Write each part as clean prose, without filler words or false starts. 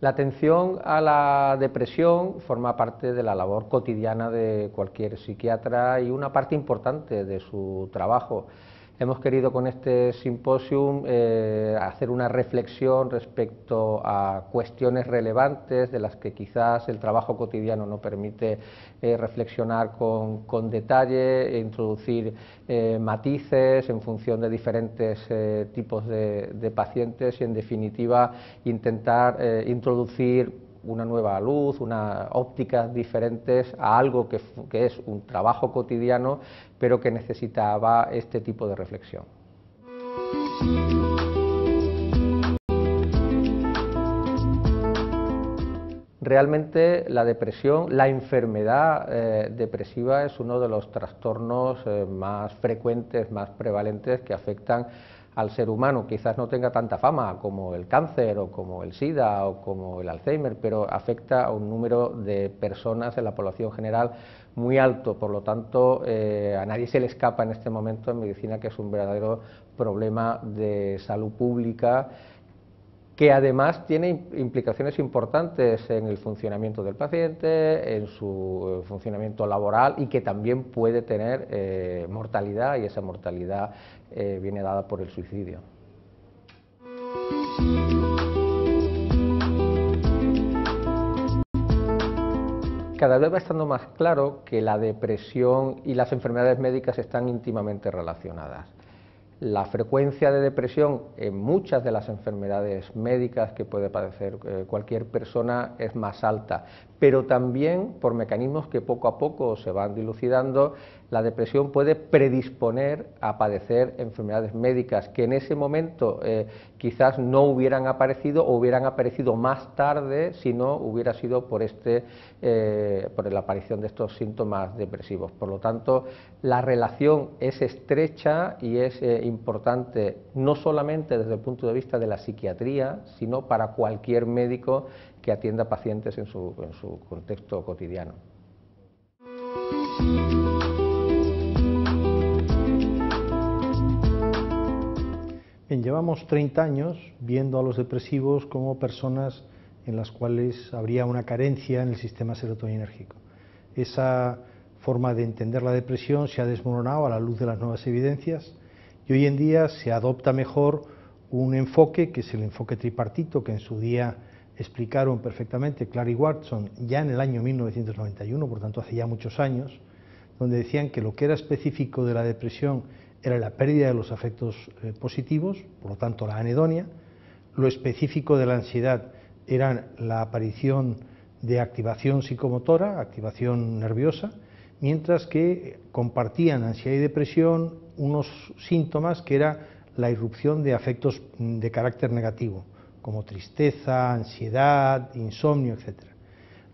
La atención a la depresión forma parte de la labor cotidiana de cualquier psiquiatra y una parte importante de su trabajo. Hemos querido con este simposium hacer una reflexión respecto a cuestiones relevantes de las que quizás el trabajo cotidiano no permite reflexionar con detalle, introducir matices en función de diferentes tipos de pacientes y, en definitiva, intentar introducir una nueva luz, unas ópticas diferentes a algo que es un trabajo cotidiano, pero que necesitaba este tipo de reflexión. Realmente la depresión, la enfermedad depresiva es uno de los trastornos más frecuentes, más prevalentes que afectan al ser humano. Quizás no tenga tanta fama como el cáncer o como el SIDA o como el Alzheimer, pero afecta a un número de personas en la población general muy alto. Por lo tanto, a nadie se le escapa en este momento en medicina que es un verdadero problema de salud pública, que además tiene implicaciones importantes en el funcionamiento del paciente, en su funcionamiento laboral, y que también puede tener mortalidad, y esa mortalidad viene dada por el suicidio. Cada vez va estando más claro que la depresión y las enfermedades médicas están íntimamente relacionadas. La frecuencia de depresión en muchas de las enfermedades médicas que puede padecer cualquier persona es más alta, pero también, por mecanismos que poco a poco se van dilucidando, la depresión puede predisponer a padecer enfermedades médicas que en ese momento quizás no hubieran aparecido o hubieran aparecido más tarde si no hubiera sido por la aparición de estos síntomas depresivos. Por lo tanto, la relación es estrecha y es importante no solamente desde el punto de vista de la psiquiatría, sino para cualquier médico que atienda pacientes en su contexto cotidiano. Bien, llevamos 30 años viendo a los depresivos como personas en las cuales habría una carencia en el sistema serotoninérgico. Esa forma de entender la depresión se ha desmoronado a la luz de las nuevas evidencias y hoy en día se adopta mejor un enfoque que es el enfoque tripartito, que en su día explicaron perfectamente Clark y Watson ya en el año 1991, por tanto hace ya muchos años, donde decían que lo que era específico de la depresión era la pérdida de los afectos positivos, por lo tanto la anedonia. Lo específico de la ansiedad era la aparición de activación psicomotora, activación nerviosa, mientras que compartían ansiedad y depresión unos síntomas que era la irrupción de afectos de carácter negativo, como tristeza, ansiedad, insomnio, etc.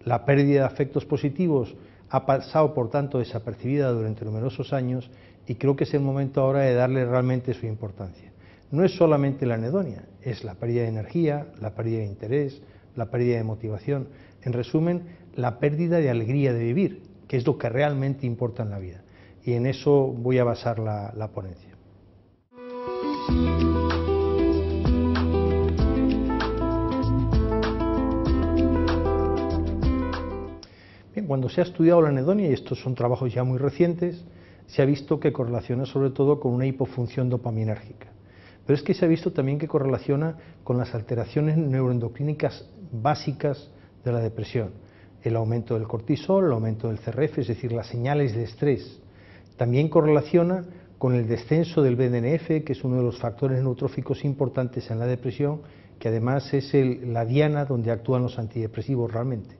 La pérdida de afectos positivos ha pasado, por tanto, desapercibida durante numerosos años y creo que es el momento ahora de darle realmente su importancia. No es solamente la anedonia, es la pérdida de energía, la pérdida de interés, la pérdida de motivación, en resumen, la pérdida de alegría de vivir, que es lo que realmente importa en la vida. Y en eso voy a basar la ponencia. Bien, cuando se ha estudiado la anedonia, y estos son trabajos ya muy recientes, se ha visto que correlaciona sobre todo con una hipofunción dopaminérgica. Pero es que se ha visto también que correlaciona con las alteraciones neuroendocrínicas básicas de la depresión. El aumento del cortisol, el aumento del CRF, es decir, las señales de estrés. También correlaciona con el descenso del BDNF, que es uno de los factores neurotróficos importantes en la depresión, que además es la diana donde actúan los antidepresivos realmente.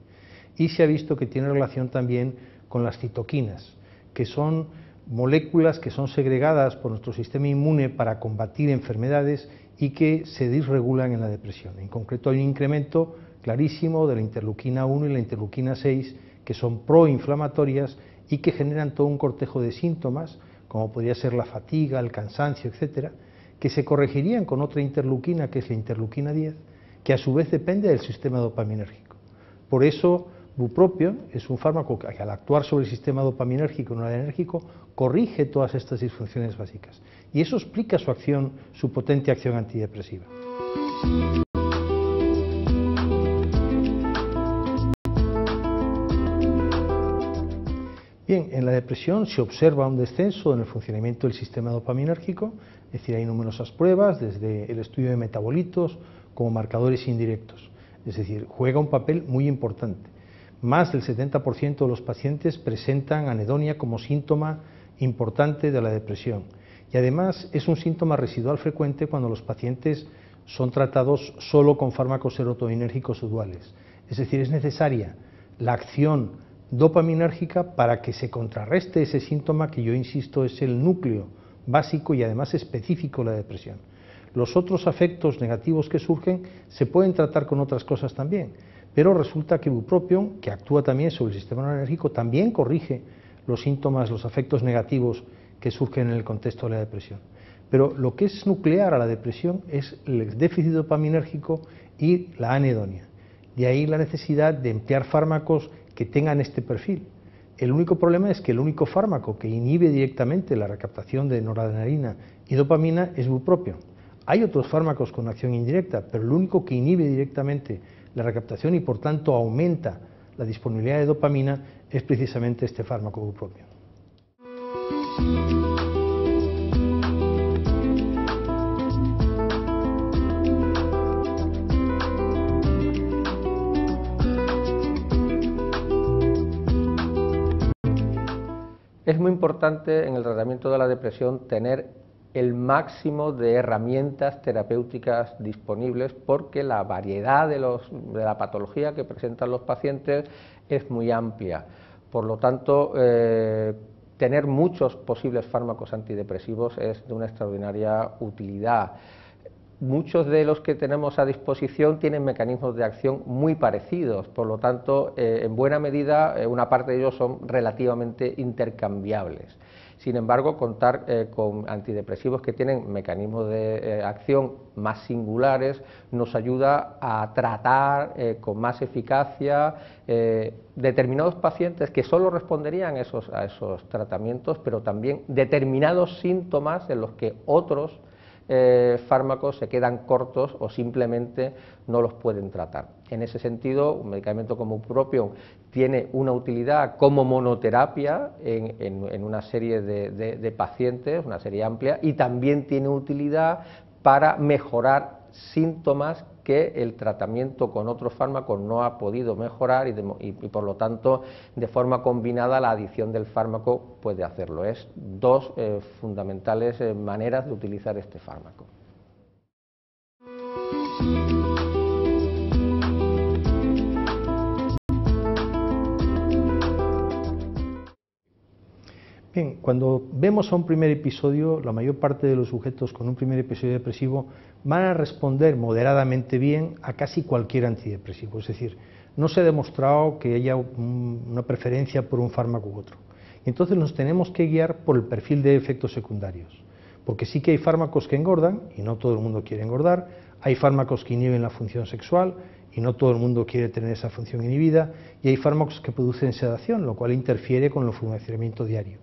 Y se ha visto que tiene relación también con las citoquinas, que son moléculas que son segregadas por nuestro sistema inmune para combatir enfermedades y que se disregulan en la depresión. En concreto hay un incremento clarísimo de la interleuquina 1 y la interleuquina 6, que son proinflamatorias y que generan todo un cortejo de síntomas, como podría ser la fatiga, el cansancio, etcétera, que se corregirían con otra interleuquina, que es la interleuquina 10, que a su vez depende del sistema dopaminérgico. Por eso, bupropión es un fármaco que al actuar sobre el sistema dopaminérgico y noradrenérgico corrige todas estas disfunciones básicas. Y eso explica su acción, su potente acción antidepresiva. Bien, en la depresión se observa un descenso en el funcionamiento del sistema dopaminérgico, es decir, hay numerosas pruebas, desde el estudio de metabolitos como marcadores indirectos, es decir, juega un papel muy importante. Más del 70% de los pacientes presentan anedonia como síntoma importante de la depresión y además es un síntoma residual frecuente cuando los pacientes son tratados solo con fármacos serotoninérgicos duales, es decir, es necesaria la acción dopaminérgica para que se contrarreste ese síntoma que yo insisto es el núcleo básico y además específico de la depresión. Los otros efectos negativos que surgen se pueden tratar con otras cosas también, pero resulta que bupropión, que actúa también sobre el sistema noradrenérgico, también corrige los síntomas, los efectos negativos que surgen en el contexto de la depresión. Pero lo que es nuclear a la depresión es el déficit dopaminérgico y la anedonia. De ahí la necesidad de emplear fármacos que tengan este perfil. El único problema es que el único fármaco que inhibe directamente la recaptación de noradrenalina y dopamina es bupropión. Hay otros fármacos con acción indirecta, pero el único que inhibe directamente la recaptación y por tanto aumenta la disponibilidad de dopamina es precisamente este fármaco bupropión. Es muy importante en el tratamiento de la depresión tener el máximo de herramientas terapéuticas disponibles porque la variedad de la patología que presentan los pacientes es muy amplia. Por lo tanto, tener muchos posibles fármacos antidepresivos es de una extraordinaria utilidad. Muchos de los que tenemos a disposición tienen mecanismos de acción muy parecidos, por lo tanto, en buena medida, una parte de ellos son relativamente intercambiables. Sin embargo, contar con antidepresivos que tienen mecanismos de acción más singulares nos ayuda a tratar con más eficacia determinados pacientes que solo responderían a esos tratamientos, pero también determinados síntomas en los que otros fármacos se quedan cortos o simplemente no los pueden tratar. En ese sentido, un medicamento como bupropión tiene una utilidad como monoterapia en una serie de pacientes, una serie amplia, y también tiene utilidad para mejorar síntomas que el tratamiento con otros fármacos no ha podido mejorar y por lo tanto de forma combinada la adición del fármaco puede hacerlo. Es dos fundamentales maneras de utilizar este fármaco. Bien, cuando vemos a un primer episodio, la mayor parte de los sujetos con un primer episodio depresivo van a responder moderadamente bien a casi cualquier antidepresivo, es decir, no se ha demostrado que haya una preferencia por un fármaco u otro. Entonces nos tenemos que guiar por el perfil de efectos secundarios, porque sí que hay fármacos que engordan, y no todo el mundo quiere engordar, hay fármacos que inhiben la función sexual, y no todo el mundo quiere tener esa función inhibida, y hay fármacos que producen sedación, lo cual interfiere con el funcionamiento diario.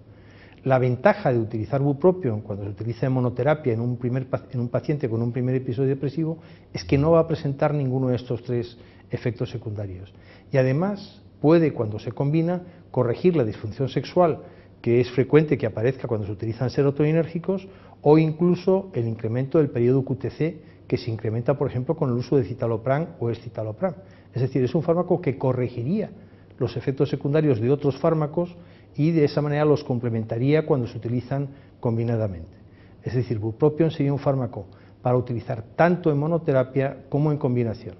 La ventaja de utilizar bupropión cuando se utiliza en monoterapia en un paciente con un primer episodio depresivo es que no va a presentar ninguno de estos tres efectos secundarios. Y además puede, cuando se combina, corregir la disfunción sexual, que es frecuente que aparezca cuando se utilizan serotoninérgicos, o incluso el incremento del periodo QTc, que se incrementa, por ejemplo, con el uso de citalopram o escitalopram. Es decir, es un fármaco que corregiría los efectos secundarios de otros fármacos y de esa manera los complementaría cuando se utilizan combinadamente. Es decir, bupropión sería un fármaco para utilizar tanto en monoterapia como en combinación.